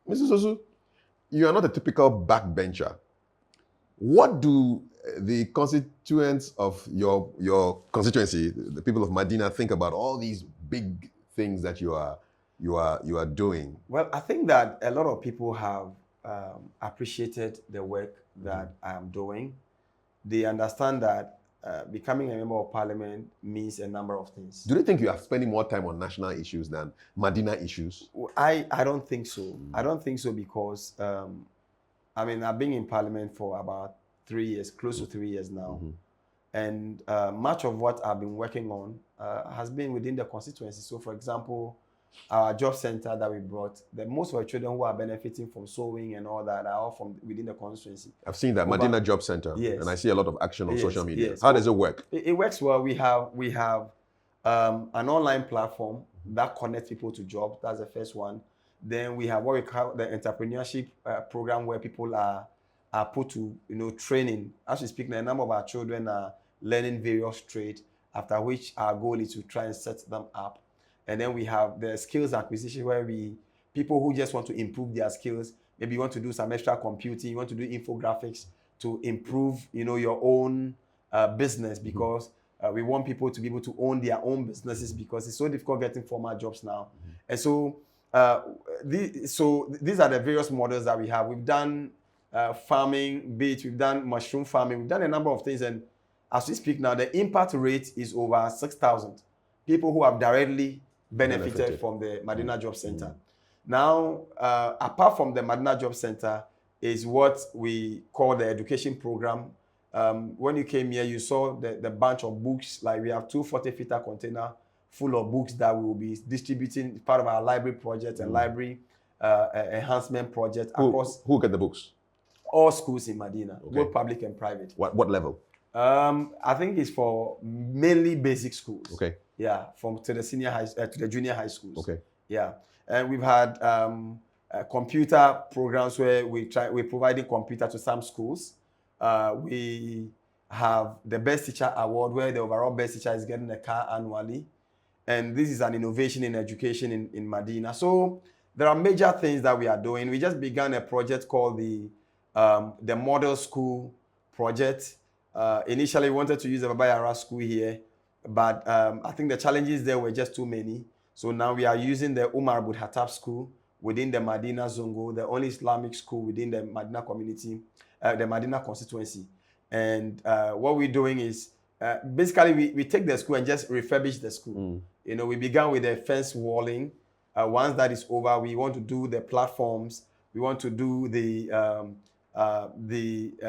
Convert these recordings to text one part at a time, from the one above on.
Mr. Sosu, you are not a typical backbencher. What do the constituents of your constituency, the people of Madina, think about all these big things that you are doing? Well, I think that a lot of people have appreciated the work that I am doing. They understand that becoming a member of parliament means a number of things. Do they think you are spending more time on national issues than Madina issues? I don't think so. I don't think so because, I've been in parliament for about 3 years, close to 3 years now. And much of what I've been working on has been within the constituency. So, for example, our job center that we brought, most of our children who are benefiting from sewing and all that are all from within the constituency. I've seen that, Madina Job Center, yes. And I see a lot of action on social media. Yes. How does it work? It works well. We have an online platform that connects people to jobs. That's the first one. Then we have what we call the entrepreneurship program, where people are put to training. As we speak now, a number of our children are learning various trades, after which our goal is to try and set them up. And then we have the skills acquisition, where people who just want to improve their skills, maybe you want to do some extra computing, you want to do infographics to improve, your own business, because we want people to be able to own their own businesses, because it's so difficult getting formal jobs now. And so, these are the various models that we have. We've done farming, we've done mushroom farming, we've done a number of things, and as we speak now, the impact rate is over 6,000 people who have directly benefited from the Madina Job Center. Now, apart from the Madina Job Center, is what we call the education program. When you came here, you saw the bunch of books. Like, we have 2 40-footer container full of books that we will be distributing, part of our library project and library enhancement project across. Who get the books? All schools in Madina, both public and private. What level? I think it's for mainly basic schools. Okay. Yeah, to the junior high schools. Okay. Yeah, and we've had computer programs where we're providing computer to some schools. We have the Best Teacher Award, where the overall best teacher is getting a car annually. And this is an innovation in education in Madina. So there are major things that we are doing. We just began a project called the Model School Project. Initially, we wanted to use the Baba Yara School here, but I think the challenges there were just too many. So now we are using the Umar Abdul Hattab School within the Madina Zongo, the only Islamic school within the Madina community, the Madina constituency. And what we're doing is, basically, we take the school and just refurbish the school. We began with the fence walling. Once that is over, we want to do the platforms. We want to do the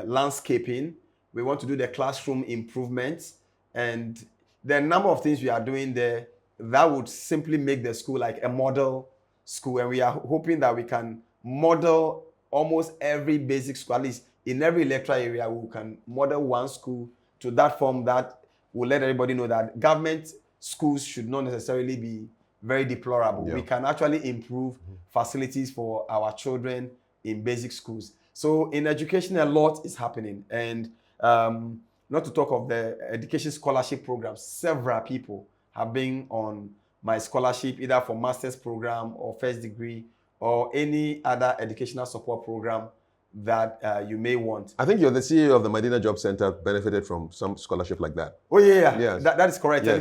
landscaping. We want to do the classroom improvements. And there are a number of things we are doing there that would simply make the school like a model school. And we are hoping that we can model almost every basic school, at least in every electoral area, we can model one school to that form that will let everybody know that government schools should not necessarily be very deplorable. Yeah. We can actually improve facilities for our children in basic schools. So in education, a lot is happening. And not to talk of the education scholarship programs, several people have been on my scholarship, either for master's program or first degree or any other educational support program that you may want. I think you're the CEO of the Madina Job Center, benefited from some scholarship like that. Oh yeah. Yes. That is correct. Yes.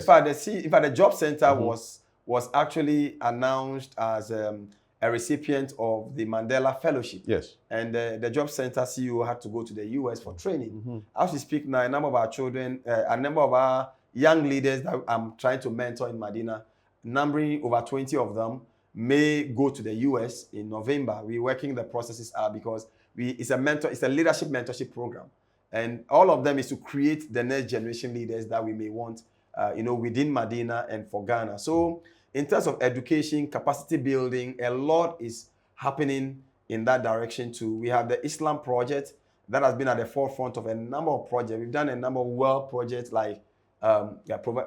In fact, the Job Center was actually announced as a recipient of the Mandela Fellowship. Yes. And the Job Center CEO had to go to the US for training. As we speak now, a number of our children, a number of our young leaders that I'm trying to mentor in Madina, numbering over 20 of them, may go to the US in November. We're working the processes out because it's a leadership mentorship program. And all of them is to create the next generation leaders that we may want, within Madina and for Ghana. So in terms of education, capacity building, a lot is happening in that direction too. We have the Islam project that has been at the forefront of a number of projects. We've done a number of well projects like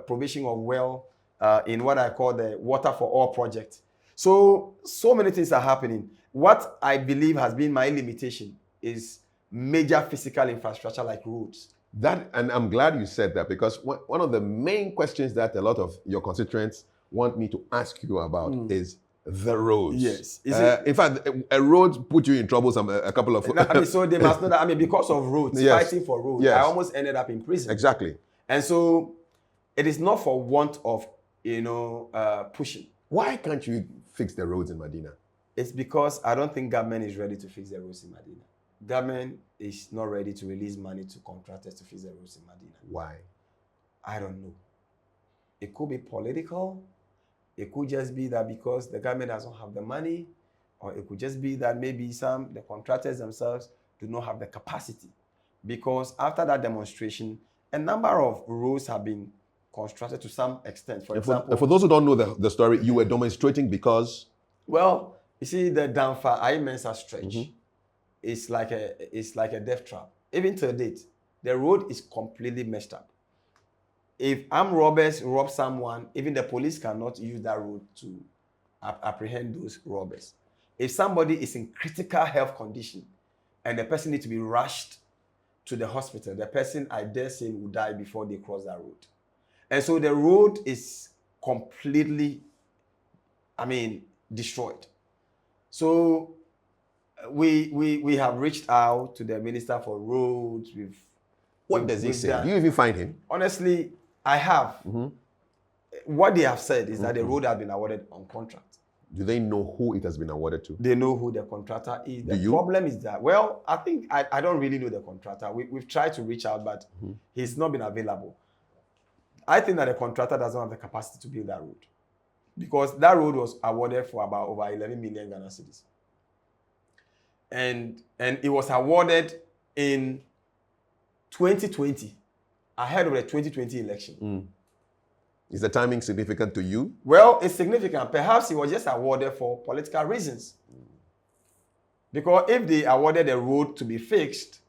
provision of well in what I call the Water for All project. So many things are happening. What I believe has been my limitation is major physical infrastructure like roads. And I'm glad you said that, because one of the main questions that a lot of your constituents want me to ask you about is The roads. Yes. In fact, a road put you in trouble a couple of... No, so they must know that. Because of roads, Yes. fighting for roads, Yes. I almost ended up in prison. Exactly. And so it is not for want of, pushing. Why can't you fix the roads in Madina? It's because I don't think government is ready to fix the roads in Madina. Government is not ready to release money to contractors to fix the roads in Madina. Why? I don't know. It could be political. It could just be that because the government doesn't have the money, or it could just be that maybe the contractors themselves do not have the capacity. Because after that demonstration, a number of roads have been constructed to some extent. For example, for those who don't know the story, you were demonstrating because... Well, you see, the Danfa Mensa stretch is like a death trap. Even to date, the road is completely messed up. If armed robbers rob someone, even the police cannot use that road to apprehend those robbers. If somebody is in critical health condition and the person needs to be rushed to the hospital, the person, I dare say, will die before they cross that road. And so the road is completely, destroyed. So we have reached out to the Minister for Roads. What does he say? Do you even find him? Honestly, I have. What they have said is that the road has been awarded on contract. Do they know who it has been awarded to? They know who the contractor is. The problem is that, well, I think I don't really know the contractor. We've tried to reach out, but he's not been available. I think that the contractor doesn't have the capacity to build that road, because that road was awarded for about over 11 million Ghana cedis. And it was awarded in 2020, ahead of the 2020 election. Is the timing significant to you? Well, it's significant. Perhaps it was just awarded for political reasons. Because if they awarded the road to be fixed,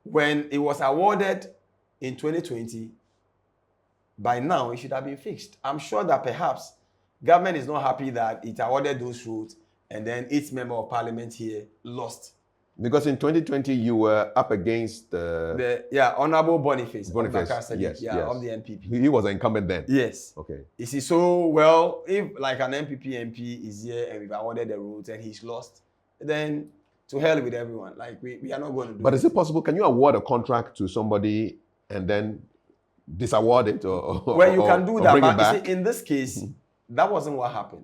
when it was awarded in 2020, by now it should have been fixed. I'm sure that perhaps government is not happy that it awarded those roads and then its member of parliament here lost. Because in 2020 you were up against Honorable Boniface. Yes. Of the NPP. He was an incumbent then. Yes. Okay. You see, so well, if like an NPP MP is here and we've awarded the roads and he's lost, then to hell with everyone. Like we are not going to do. But is it possible? Can you award a contract to somebody and then disaward it well, you can do that, bring but it back? you see, in this case, that wasn't what happened.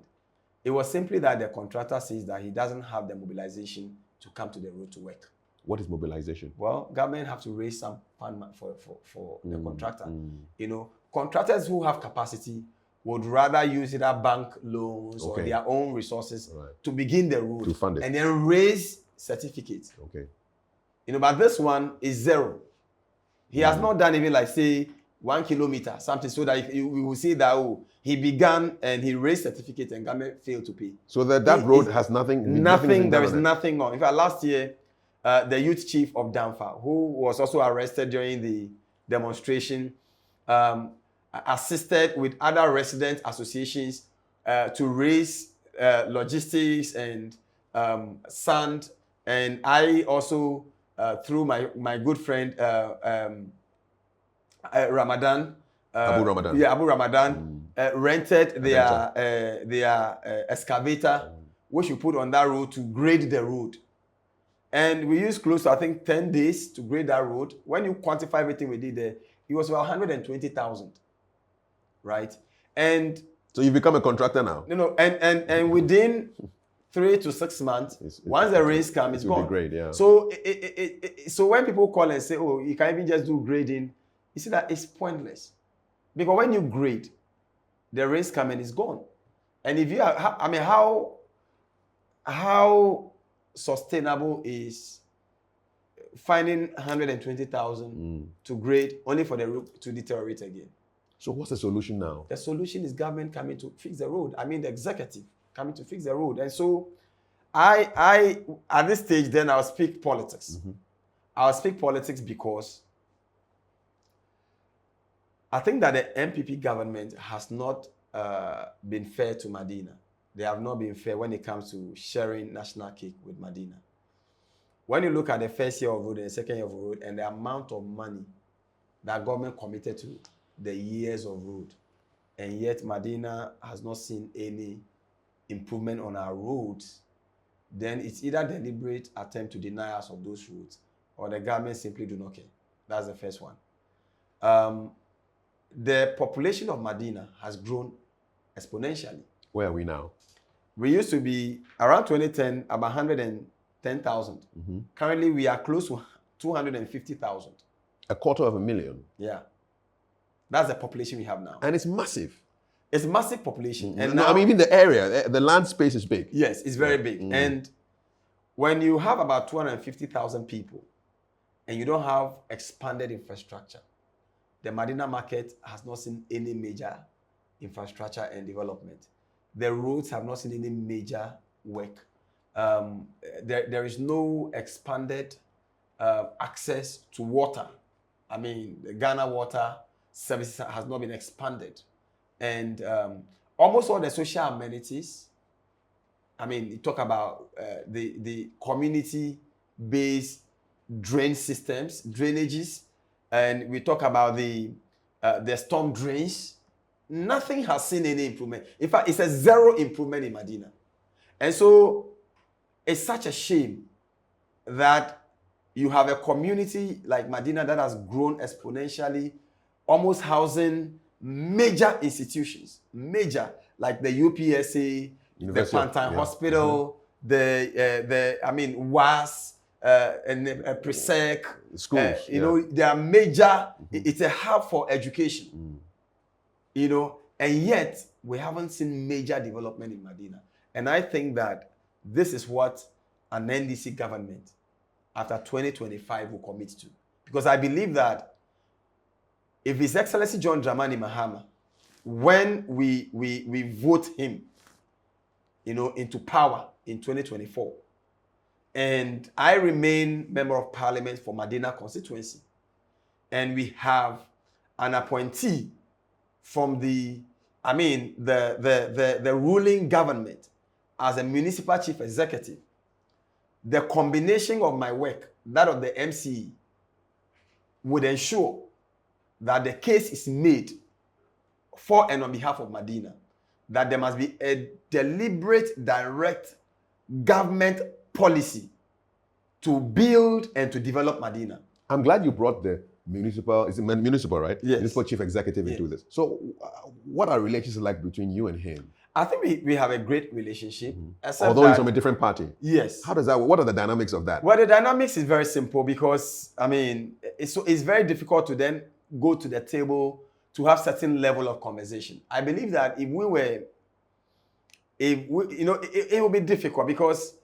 It was simply that the contractor says that he doesn't have the mobilization to come to the road to work. What is mobilization? Well, government have to raise some fund for the contractor. Contractors who have capacity would rather use either bank loans or their own resources to begin the road, to fund it, and then raise certificates. Okay. But this one is zero. He has not done even like say 1 kilometer, something, so that we will see that he began and he raised certificate and government failed to pay. So that road has nothing. Nothing. There is nothing on. In fact, last year, the youth chief of Danfa, who was also arrested during the demonstration, assisted with other resident associations to raise logistics and sand, and I also through my good friend Ramadan. Abu Ramadan. Yeah, Abu Ramadan rented their excavator, which we put on that road to grade the road. And we used close to, I think, 10 days to grade that road. When you quantify everything we did there, it was about 120,000, right? And so you become a contractor now? And within 3 to 6 months, once the rains come, it's gone. Great, yeah. So so when people call and say, oh, you can even just do grading, you see that it's pointless. Because when you grade, the rains come and it's gone. And if you are, how sustainable is finding 120,000 to grade only for the road to deteriorate again? So what's the solution now? The solution is government coming to fix the road. The executive coming to fix the road. And so I at this stage, then I'll speak politics. I'll speak politics because I think that the MPP government has not been fair to Madina. They have not been fair when it comes to sharing national cake with Madina. When you look at the first year of road and the second year of road and the amount of money that government committed to the years of road, and yet Madina has not seen any improvement on our roads, then it's either deliberate attempt to deny us of those roads, or the government simply do not care. That's the first one. The population of Madina has grown exponentially. Where are we now? We used to be around 2010 about 110,000. Currently, we are close to 250,000. 250,000. Yeah, that's the population we have now, And it's massive. it's a massive population. And No, now, I mean, even the area, the land space is big. yes, it's very big. And when you have about 250,000 people and you don't have expanded infrastructure, the Madina market has not seen any major infrastructure and development. The roads have not seen any major work. There is no expanded access to water. I mean, the Ghana water services has not been expanded. And almost all the social amenities, I mean, you talk about the community-based drain systems, drainages, and we talk about the storm drains. Nothing has seen any improvement. In fact, it's a zero improvement in Madina. And so it's such a shame that you have a community like Madina that has grown exponentially, almost housing major institutions, like the UPSA, University the Pantine Hospital, the WAS, and Presec, schools. you know, they are major. It's a hub for education. You know, and yet we haven't seen major development in Madina. And I think that this is what an NDC government after 2025 will commit to. Because I believe that if His Excellency John Dramani Mahama, when we vote him, you know, into power in 2024, and I remain member of parliament for Madina constituency, and we have an appointee from the ruling government as a municipal chief executive, the combination of my work, that of the MCE, would ensure that the case is made for and on behalf of Madina, that there must be a deliberate, direct government policy to build and to develop Madina. I'm glad you brought the municipal, is it municipal, right? Yes. Municipal chief executive into this. So what are relations like between you and him? I think we have a great relationship. Although he's from a different party. Yes. How does that work? What are the dynamics of that? Well, the dynamics is very simple because, I mean, it's very difficult to then go to the table to have certain level of conversation. I believe that it will be difficult because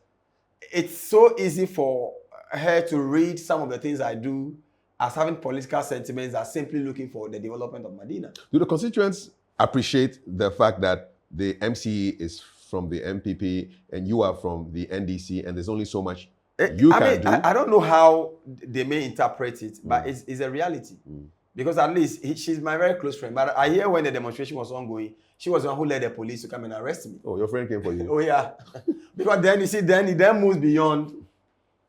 it's so easy for her to read some of the things I do as having political sentiments as simply looking for the development of Madina. Do the constituents appreciate the fact that the MCE is from the MPP and you are from the NDC and there's only so much you can do? I don't know how they may interpret it, but it's a reality. Because at least she's my very close friend. But I hear when the demonstration was ongoing, she was the one who led the police to come and arrest me. Oh, your friend came for you? Oh, yeah. Because then, you see, then it then moves beyond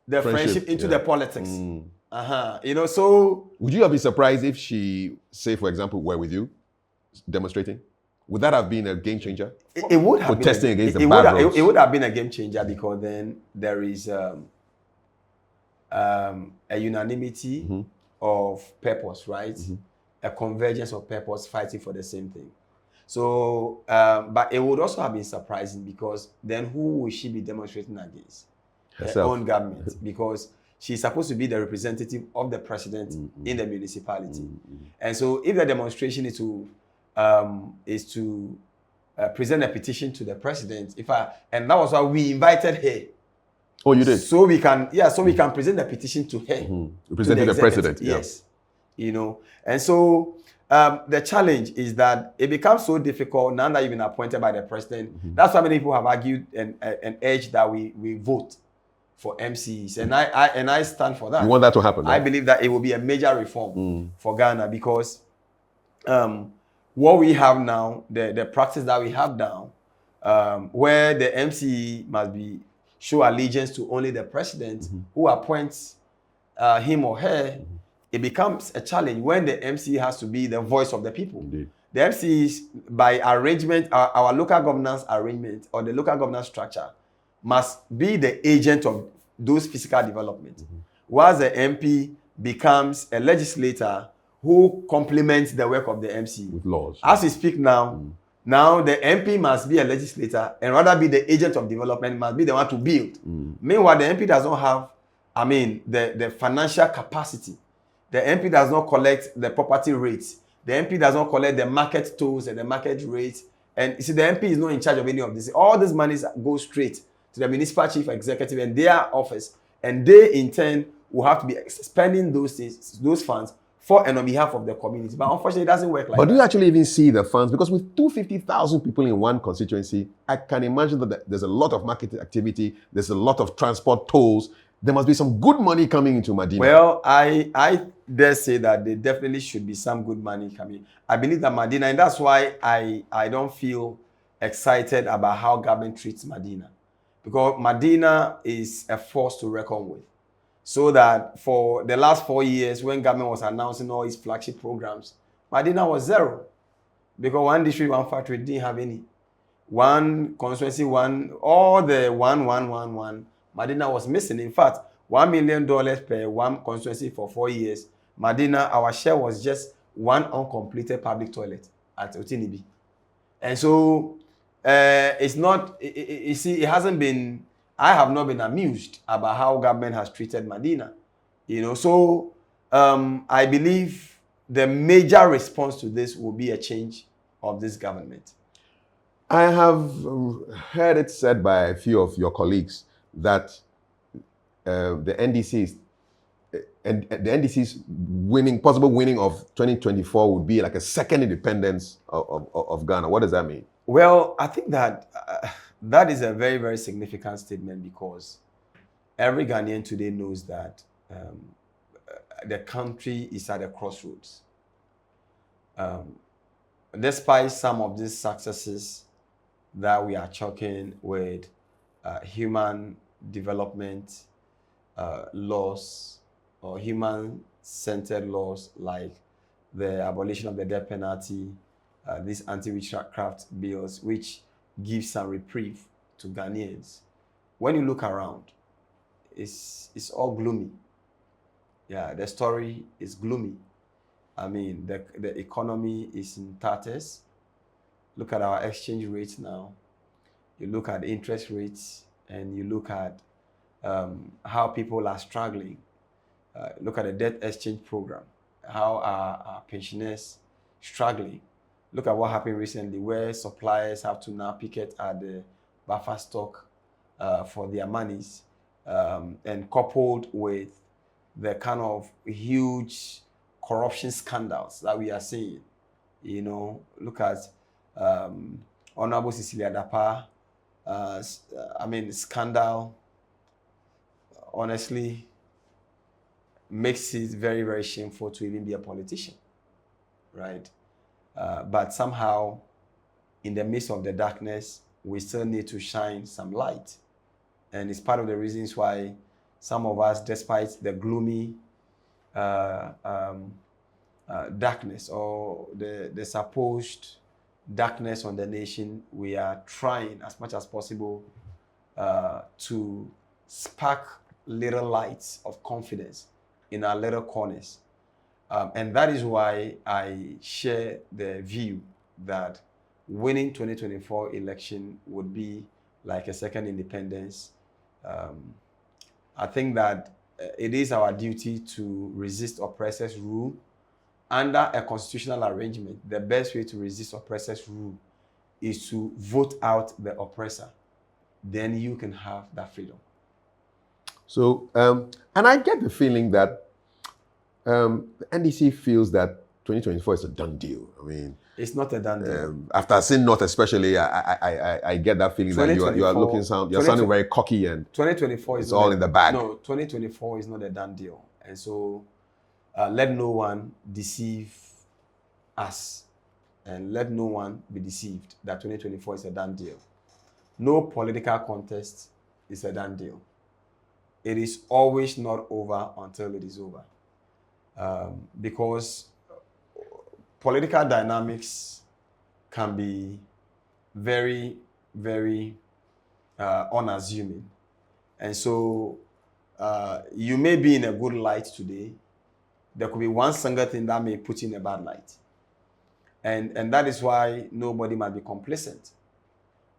the friendship into the politics. You know, so... Would you have been surprised if she, say, for example, were with you demonstrating? Would that have been a game changer? It would have protesting been against the bad roads. It would have been a game changer because then there is a unanimity of purpose, right? A convergence of purpose fighting for the same thing. So, but it would also have been surprising because then who will she be demonstrating against? Herself. Her own government. Because she's supposed to be the representative of the president in the municipality. And so if the demonstration is to present a petition to the president, and that was why we invited her. Oh, you did? So we can present the petition to her. Representing the president. Yes. You know, and so the challenge is that it becomes so difficult now that you've been appointed by the president. That's why many people have argued and urged that we vote for MCs, and I stand for that. You want that to happen? I believe that it will be a major reform for Ghana because what we have now, the practice that we have now, where the MCE must show allegiance to only the president who appoints him or her, it becomes a challenge when the MCE has to be the voice of the people. Indeed. The MCs, by arrangement, our local governance arrangement or the local governance structure must be the agent of those physical development. Whilst the MP becomes a legislator who complements the work of the MC. With laws. As we speak now, now the MP must be a legislator and rather be the agent of development, must be the one to build. Meanwhile, the MP does not have, the financial capacity. The MP does not collect the property rates. The MP does not collect the market tolls and the market rates. And you see, the MP is not in charge of any of this. All these monies go straight to the municipal chief executive and their office. And they, in turn, will have to be spending those funds for and on behalf of the community. But unfortunately, it doesn't work like that. But do you actually even see the funds? Because with 250,000 people in one constituency, I can imagine that there's a lot of market activity. There's a lot of transport tolls. There must be some good money coming into Madina. Well, I dare say that there definitely should be some good money coming. I believe that Madina, and that's why I don't feel excited about how government treats Madina. Because Madina is a force to reckon with. So that for the last 4 years, when government was announcing all its flagship programs, Madina was zero. Because one district, one factory didn't have any. One constituency, all the one, Madina was missing. In fact, $1 million per one constituency for 4 years. Madina, our share was just one uncompleted public toilet at Otinibi. And so, it's not, you see, it hasn't been, I have not been amused about how government has treated Madina. So I believe the major response to this will be a change of this government. I have heard it said by a few of your colleagues that the NDC's possible winning of 2024 would be like a second independence of Ghana. What does that mean? Well, I think that that is a very, very significant statement because every Ghanaian today knows that the country is at a crossroads. Despite some of these successes that we are chalking with human development laws or human-centered laws like the abolition of the death penalty, these anti-witchcraft bills, which give some reprieve to Ghanaians. When you look around, it's all gloomy. Yeah, the story is gloomy. The economy is in tatters. Look at our exchange rates now. You look at interest rates, and you look at how people are struggling. Look at the debt exchange program, how our pensioners struggling. Look at what happened recently, where suppliers have to now picket at the buffer stock for their monies, and coupled with the kind of huge corruption scandals that we are seeing. Look at Honorable Cecilia Dapa. Scandal, honestly, makes it very, very shameful to even be a politician, right? But somehow, in the midst of the darkness, we still need to shine some light. And it's part of the reasons why some of us, despite the gloomy darkness or the supposed darkness on the nation, we are trying as much as possible to spark little lights of confidence in our little corners. And that is why I share the view that winning 2024 election would be like a second independence. I think that it is our duty to resist oppressors' rule. Under a constitutional arrangement, the best way to resist oppressors' rule is to vote out the oppressor. Then you can have that freedom. So, and I get the feeling that the NDC feels that 2024 is a done deal. It's not a done deal. After saying not especially, I get that feeling that you are sounding very cocky and 2024 is all in the bag. No, 2024 is not a done deal. And so let no one deceive us, and let no one be deceived that 2024 is a done deal. No political contest is a done deal. It is always not over until it is over. Because political dynamics can be very, very unassuming. And so you may be in a good light today. There could be one single thing that may put you in a bad light. And that is why nobody must be complacent.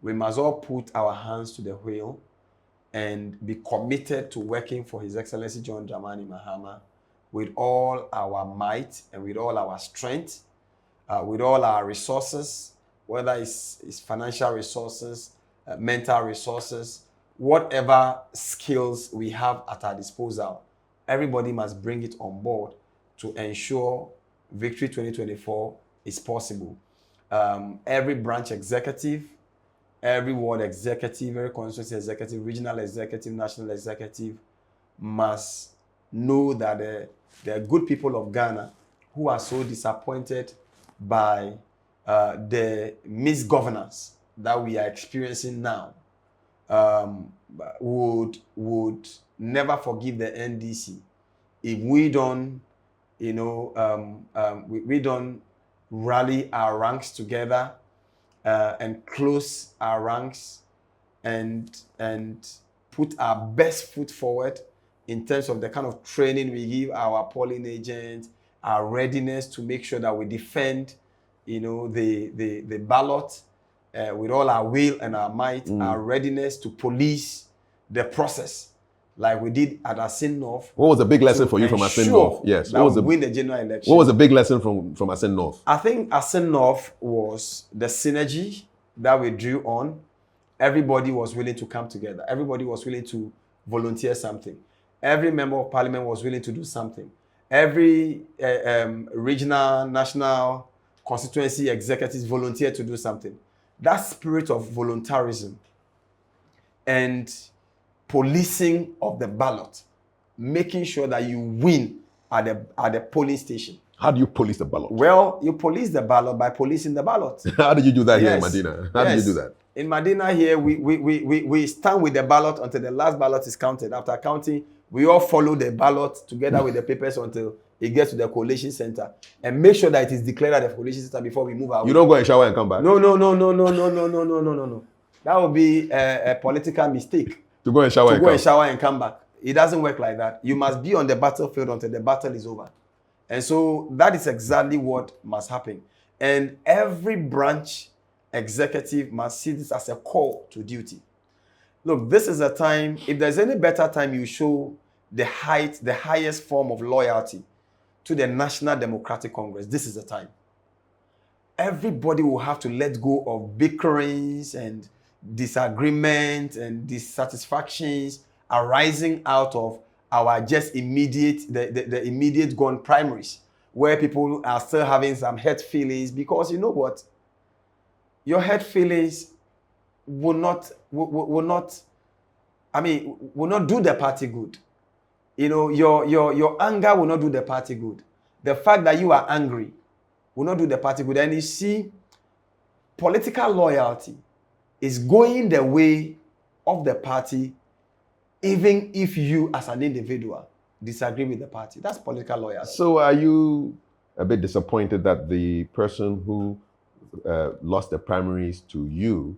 We must all put our hands to the wheel and be committed to working for His Excellency John Dramani Mahama with all our might and with all our strength, with all our resources, whether it's financial resources, mental resources, whatever skills we have at our disposal. Everybody must bring it on board to ensure Victory 2024 is possible. Every branch executive, every ward executive, every constituency executive, regional executive, national executive must know that there are good people of Ghana who are so disappointed by the misgovernance that we are experiencing now, would never forgive the NDC if we don't, we don't rally our ranks together and close our ranks and put our best foot forward in terms of the kind of training we give our polling agents, our readiness to make sure that we defend, the ballot with all our will and our might, our readiness to police the process, like we did at Asin North. What was the big lesson for you from Asin North? Yes. What was win the general election? What was the big lesson from Asin North? I think Asin North was the synergy that we drew on. Everybody was willing to come together. Everybody was willing to volunteer something. Every member of parliament was willing to do something. Every regional, national, constituency executives volunteered to do something. That spirit of voluntarism and policing of the ballot, making sure that you win at the polling station. How do you police the ballot? Well, you police the ballot by policing the ballot. How did you do that here in Madina? How did you do that? In Madina here, we stand with the ballot until the last ballot is counted. After counting, we all follow the ballot together with the papers until it gets to the collation center and make sure that it is declared at the collation center before we move out. You don't go and shower and come back? No. That would be a political mistake. To go and shower and come back. It doesn't work like that. You must be on the battlefield until the battle is over. And so that is exactly what must happen. And every branch executive must see this as a call to duty. Look, this is a time, if there's any better time you show the highest form of loyalty to the National Democratic Congress, this is the time. Everybody will have to let go of bickerings and disagreement and dissatisfactions arising out of our just immediate, the immediate gone primaries, where people are still having some hurt feelings, because you know what? Your hurt feelings will not do the party good. Your anger will not do the party good. The fact that you are angry will not do the party good. And you see, political loyalty is going the way of the party, even if you as an individual disagree with the party. That's political loyalty. So are you a bit disappointed that the person who lost the primaries to you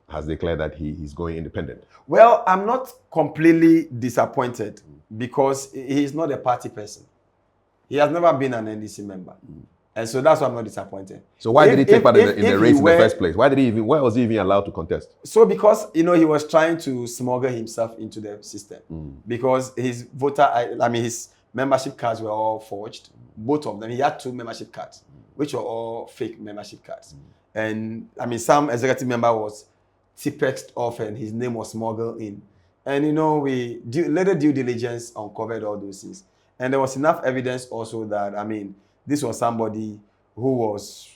has declared that he's going independent? Well, I'm not completely disappointed because he's not a party person. He has never been an NDC member. And so that's why I'm not disappointed. So why did he take part in the race in the first place? Why was he even allowed to contest? So because, he was trying to smuggle himself into the system. Because his his membership cards were all forged. Both of them. He had 2 membership cards, which were all fake membership cards. And some executive member was tipexed off and his name was smuggled in. And later due diligence uncovered all those things. And there was enough evidence also that, this was somebody who was,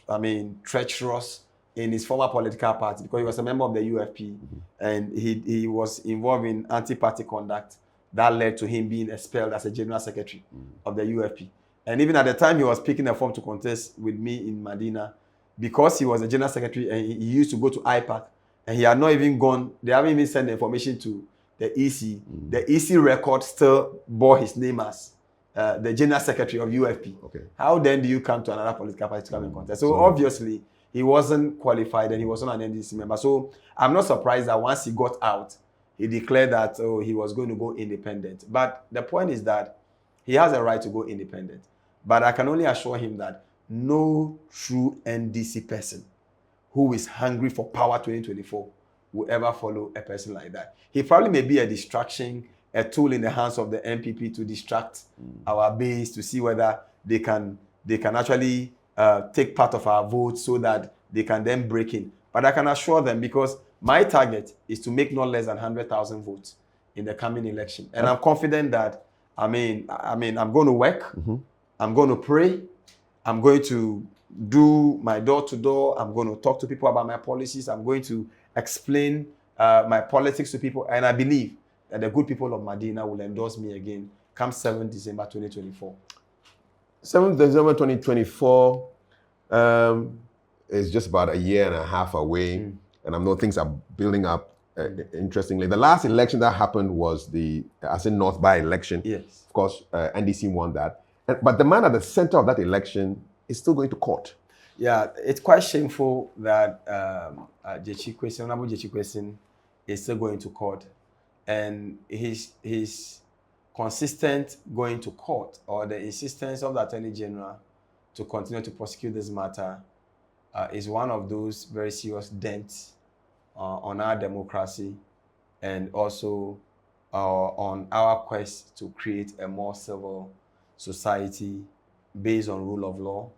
treacherous in his former political party, because he was a member of the UFP, and he was involved in anti-party conduct that led to him being expelled as a general secretary of the UFP. And even at the time he was picking a form to contest with me in Madina, because he was a general secretary and he used to go to IPAC, and he had not even gone, they haven't even sent the information to the EC. The EC record still bore his name as the general secretary of UFP. Okay. How then do you come to another political party to come and contest? So obviously, he wasn't qualified and he wasn't an NDC member. So I'm not surprised that once he got out, he declared that he was going to go independent. But the point is that he has a right to go independent. But I can only assure him that no true NDC person who is hungry for power 2024 will ever follow a person like that. He probably may be a distraction, a tool in the hands of the MPP to distract our base, to see whether they can actually take part of our votes so that they can then break in. But I can assure them, because my target is to make not less than 100,000 votes in the coming election. And I'm confident that, I'm going to work, I'm going to pray, I'm going to do my door-to-door, I'm going to talk to people about my policies, I'm going to explain my politics to people, and I believe that the good people of Madina will endorse me again come 7th December 2024. 7th December 2024 is just about a year and a half away, and I know things are building up interestingly. The last election that happened was the North by-election. Yes. Of course, NDC won that. But the man at the center of that election is still going to court. Yeah, it's quite shameful that Honorable Jechi is still going to court. And his consistent going to court, or the insistence of the Attorney General to continue to prosecute this matter, is one of those very serious dents on our democracy, and also on our quest to create a more civil society based on rule of law.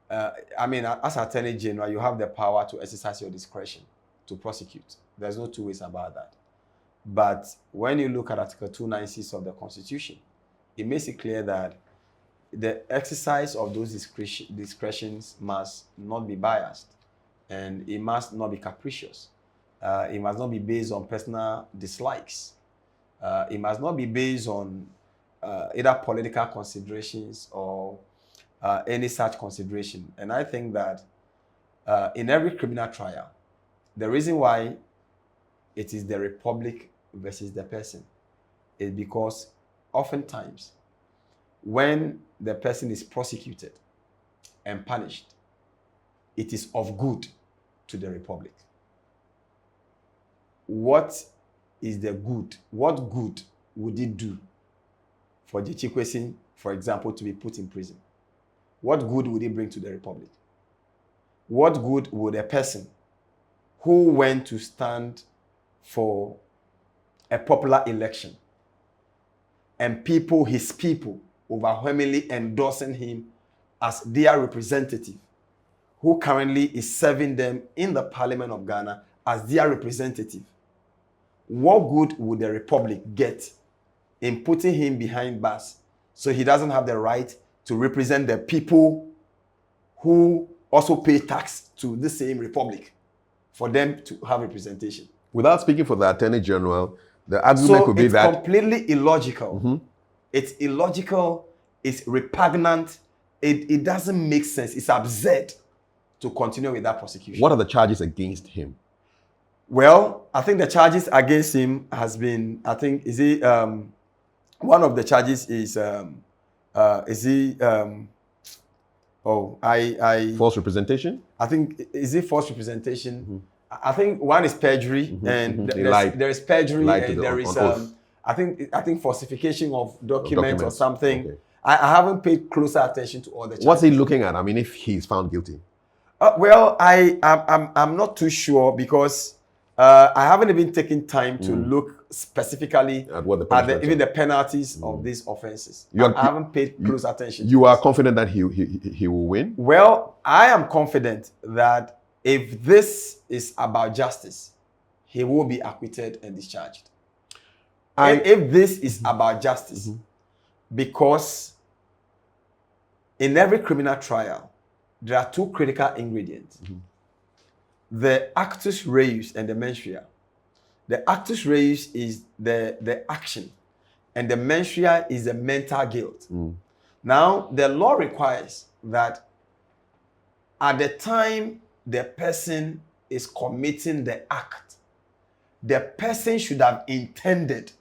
As Attorney General, you have the power to exercise your discretion to prosecute. There's no two ways about that. But when you look at Article 296 of the Constitution, it makes it clear that the exercise of those discretions must not be biased, and it must not be capricious. It must not be based on personal dislikes. It must not be based on either political considerations or any such consideration. And I think that in every criminal trial, the reason why it is the republic versus the person is because oftentimes when the person is prosecuted and punished, it is of good to the republic. What is the good? What good would it do for Jechi, for example, to be put in prison? What good would it bring to the republic? What good would a person who went to stand for a popular election and his people overwhelmingly endorsing him as their representative, who currently is serving them in the Parliament of Ghana as their representative, what good would the republic get in putting him behind bars so he doesn't have the right to represent the people who also pay tax to the same republic, for them to have representation? Without speaking for the Attorney General, the argument could be that it's completely illogical. It's illogical, it's repugnant, it doesn't make sense, it's absurd to continue with that prosecution. What are the charges against him? Well, I think the charges against him has been, one of the charges is, false representation? I think, is it false representation? I think one is perjury, and there is perjury, and there is, I think falsification of documents or something. Okay. I haven't paid closer attention to all the charges. What's he looking at? I mean, if he's found guilty? I'm not too sure, because I haven't even taken time to look specifically at what the even the penalties of these offenses. I haven't paid close attention. You are confident that he will win? Well, I am confident that if this is about justice, he will be acquitted and discharged. If this is about justice, because in every criminal trial, there are two critical ingredients. The actus reus and the mens rea. The actus reus is the action, and the mens rea is the mental guilt. Now, the law requires that at the time the person is committing the act, the person should have intended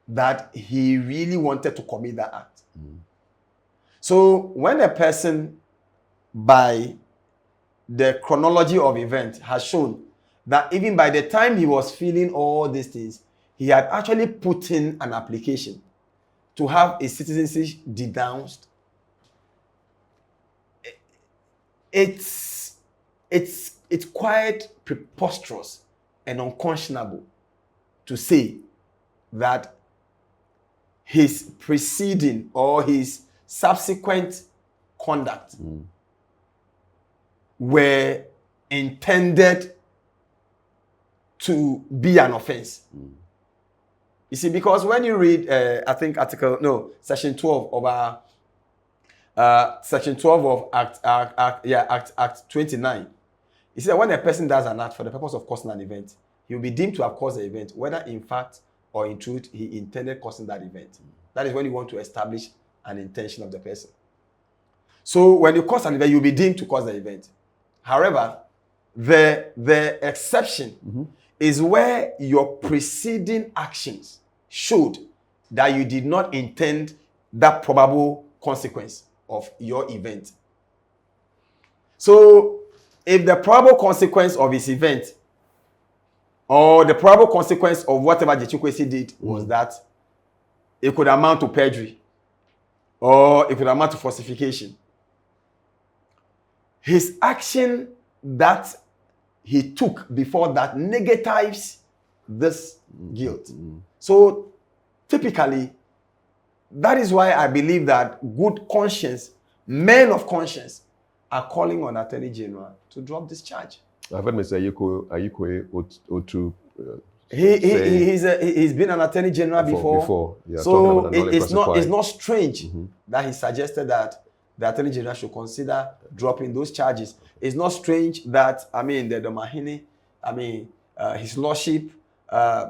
that he really wanted to commit that act. So when a person by the chronology of events has shown that even by the time he was feeling all these things, he had actually put in an application to have his citizenship denounced. It's quite preposterous and unconscionable to say that his preceding or his subsequent conduct were intended to be an offense. You see, because when you read, I think section 12 of Act 29, it says when a person does an act for the purpose of causing an event, he will be deemed to have caused the event, whether in fact or in truth he intended causing that event. That is when you want to establish an intention of the person. So when you cause an event, you'll be deemed to cause the event. However, the exception is where your preceding actions showed that you did not intend that probable consequence of your event. So if the probable consequence of his event or the probable consequence of whatever Jechukwesi did was that it could amount to perjury or it could amount to falsification, his action that he took before that negatives this guilt. So typically, that is why I believe that good conscience, men of conscience, are calling on Attorney General to drop this charge. I've heard Mr. Ayikwe Otu he's been an Attorney General before. Yeah, so it's not strange that he suggested that the Attorney General should consider dropping those charges. It's not strange that the Domahini, his lordship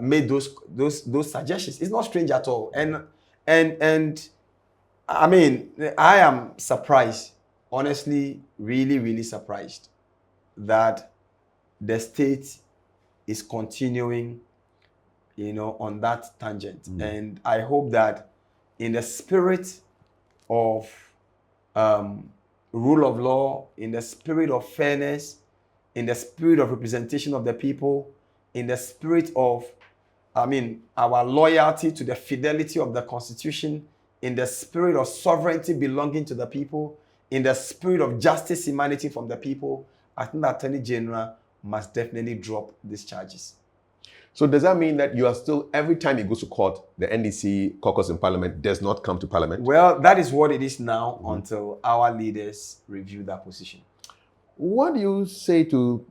made those suggestions. It's not strange at all. And I am surprised, honestly, really, really surprised that the state is continuing, on that tangent. And I hope that in the spirit of rule of law, in the spirit of fairness, in the spirit of representation of the people, in the spirit of, our loyalty to the fidelity of the Constitution, in the spirit of sovereignty belonging to the people, in the spirit of justice, humanity from the people, I think the Attorney General must definitely drop these charges. So does that mean that you are still, every time he goes to court, the NDC caucus in Parliament does not come to Parliament? Well, that is what it is now until our leaders review that position. What do you say to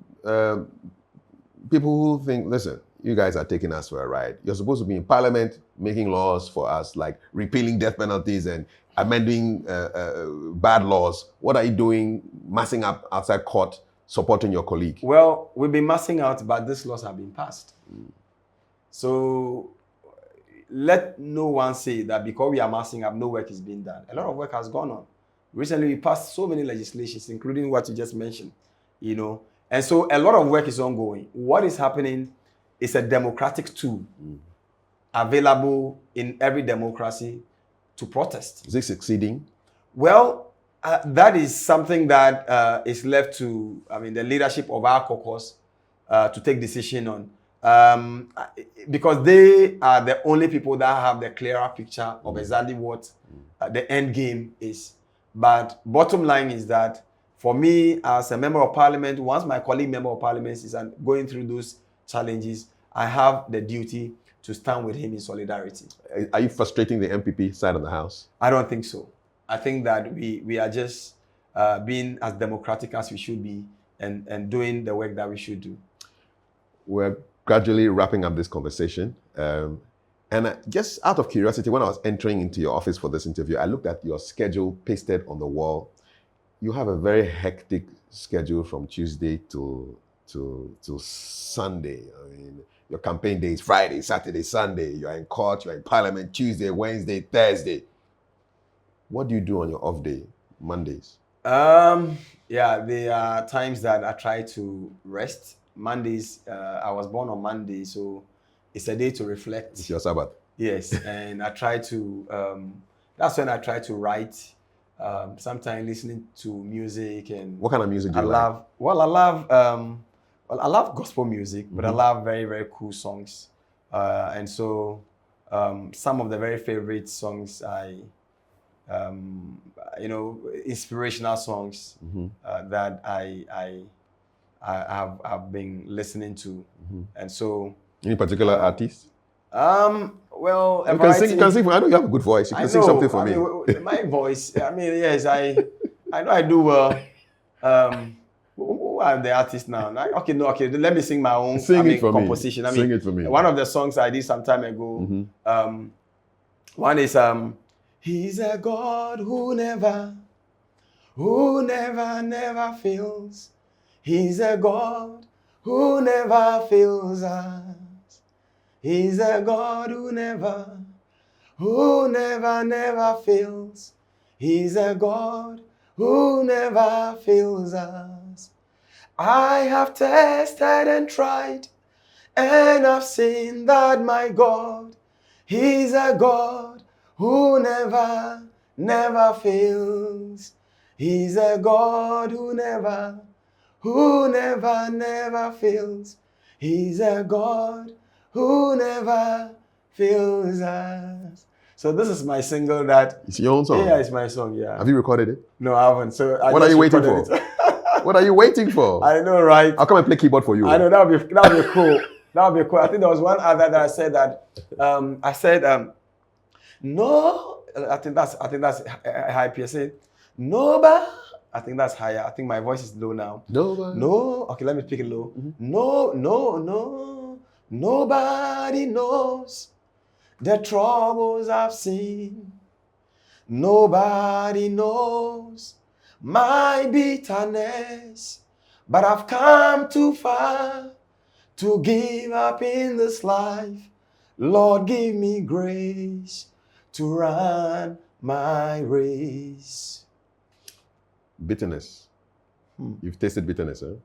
people who think, listen, you guys are taking us for a ride. You're supposed to be in Parliament making laws for us, like repealing death penalties and amending bad laws. What are you doing massing up outside court, supporting your colleague? Well, we've been massing out, but these laws have been passed. So let no one say that because we are massing up, no work is being done. A lot of work has gone on. Recently, we passed so many legislations, including what you just mentioned, And so a lot of work is ongoing. What is happening is a democratic tool available in every democracy to protest. Is it succeeding? Well, that is something that is left to, the leadership of our caucus to take decision on. Because they are the only people that have the clearer picture of exactly what the end game is. But bottom line is that for me, as a member of parliament, once my colleague member of parliament is going through those challenges, I have the duty to stand with him in solidarity. Are you frustrating the MPP side of the house? I don't think so. I think that we are just being as democratic as we should be and doing the work that we should do. We're gradually wrapping up this conversation. And just out of curiosity, when I was entering into your office for this interview, I looked at your schedule pasted on the wall. You have a very hectic schedule from Tuesday to Sunday. Your campaign day is Friday, Saturday, Sunday. You're in court, you're in Parliament, Tuesday, Wednesday, Thursday. What do you do on your off day, Mondays? There are times that I try to rest. Mondays, I was born on Monday, so it's a day to reflect. It's your Sabbath. Yes, and I try to, that's when I try to write sometimes listening to music and What kind of music do I you love. Well, I love gospel music, but I love very very cool songs, and so some of the very favorite songs inspirational songs that I've been listening to, and so. Any particular artist? Well, You can sing. You can sing. I know you have a good voice. You can sing something for me. My voice. I mean, yes, I know I do well. Who are the artists now? Okay, no, okay. Let me sing my own. Composition. Me. Sing it for me. One of the songs I did some time ago. One is He's a God who never fails. He's a God who never fails us. He's a God who never fails. He's a God who never fails us. I have tested and tried, and I've seen that my God, He's a God who never fails. He's a God who never fails. He's a God who never fails us. So this is my single that... It's your own song? Yeah, it's my song, yeah. Have you recorded it? No, I haven't. So what are you waiting for? What are you waiting for? I know, right? I'll come and play keyboard for you. I know, that would be cool. That would be cool. I think there was one other that I said that, no, I think that's high P. I said, nobody. I think that's higher. I think my voice is low now. Nobody. No. Okay, let me speak it low. No. Nobody knows the troubles I've seen. Nobody knows my bitterness. But I've come too far to give up in this life. Lord, give me grace to run my race. Bitterness. You've tasted bitterness, huh?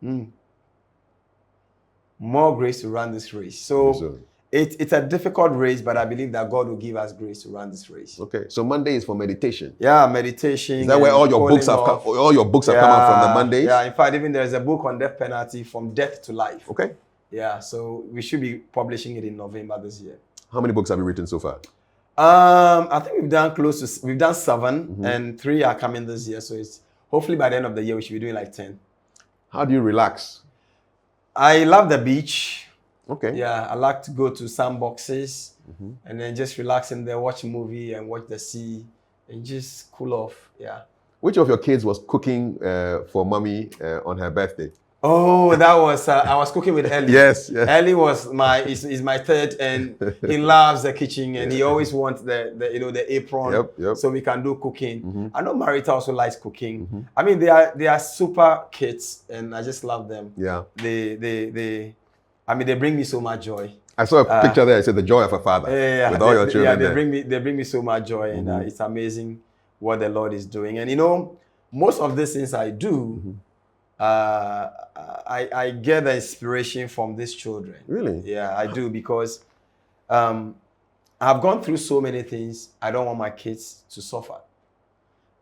More grace to run this race. So it's a difficult race, but I believe that God will give us grace to run this race. Okay. So Monday is for meditation. Yeah, meditation. Is that where all your books have come? All your books have come out from the Mondays? Yeah. In fact, even there's a book on death penalty, From Death to Life. Okay. Yeah. So we should be publishing it in November this year. How many books have you written so far? I think we've done 7, and 3 are coming this year. So it's hopefully by the end of the year we should be doing like 10. How do you relax? I love the beach. Okay. Yeah, I like to go to sandboxes and then just relax in there, watch a movie and watch the sea and just cool off. Yeah. Which of your kids was cooking for mommy on her birthday? Oh, that was I was cooking with Ellie. Yes. Ellie was is my third, and he loves the kitchen, and he always wants the apron, so we can do cooking. I know Marita also likes cooking. I mean, they are super kids, and I just love them. Yeah. They bring me so much joy. I saw a picture there. It said the joy of a father with all your children. Yeah, they bring me so much joy, and it's amazing what the Lord is doing. And most of these things I do. I get the inspiration from these children. Really? Yeah, I do, because I've gone through so many things. I don't want my kids to suffer.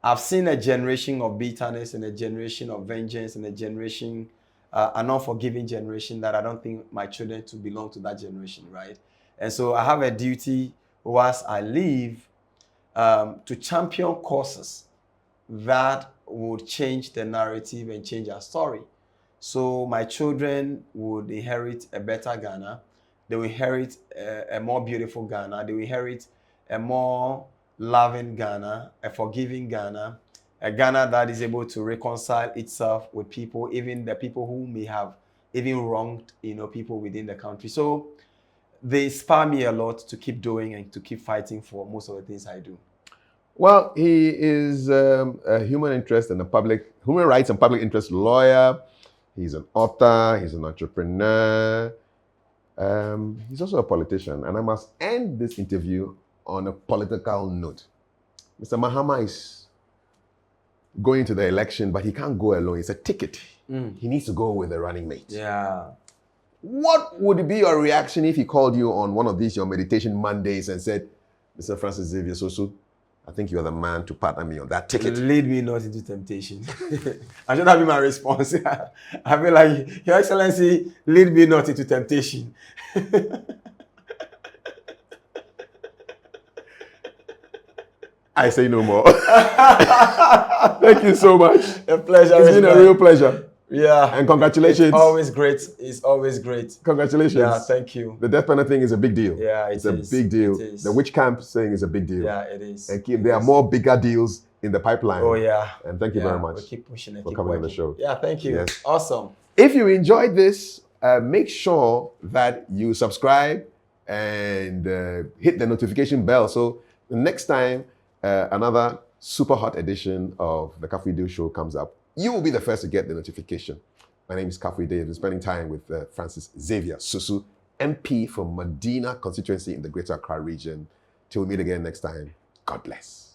I've seen a generation of bitterness and a generation of vengeance and a generation, an unforgiving generation that I don't think my children to belong to that generation, right? And so I have a duty whilst I live to champion causes that would change the narrative and change our story. So my children would inherit a better Ghana. They will inherit a more beautiful Ghana. They will inherit a more loving Ghana, a forgiving Ghana, a Ghana that is able to reconcile itself with people, even the people who may have even wronged, people within the country. So they inspire me a lot to keep doing and to keep fighting for most of the things I do. Well, he is a human rights and public interest lawyer. He's an author. He's an entrepreneur. He's also a politician. And I must end this interview on a political note. Mr. Mahama is going to the election, but he can't go alone. It's a ticket. He needs to go with a running mate. Yeah. What would be your reaction if he called you on one of these, your meditation Mondays, and said, Mr. Francis Xavier Sosu, I think you're the man to partner me on that ticket. Lead me not into temptation. I should have been my response. I feel like, Your Excellency, lead me not into temptation. I say no more. Thank you so much. A pleasure. It's been a real pleasure. Yeah. And congratulations. It's always great. It's always great. Congratulations. Yeah, thank you. The death penalty thing is a big deal. Yeah, it's a big deal. It is. The witch camp thing is a big deal. Yeah, it is. And there are more bigger deals in the pipeline. Oh, yeah. And thank you very much we'll keep pushing and for keep coming working. on the show. Yeah, thank you. Yes. Awesome. If you enjoyed this, make sure that you subscribe and hit the notification bell. So the next time another super hot edition of the Kafui show comes up, you will be the first to get the notification. My name is Kafui. I've been spending time with Francis Xavier Sosu, MP from Madina constituency in the Greater Accra region. Till we meet again next time, God bless.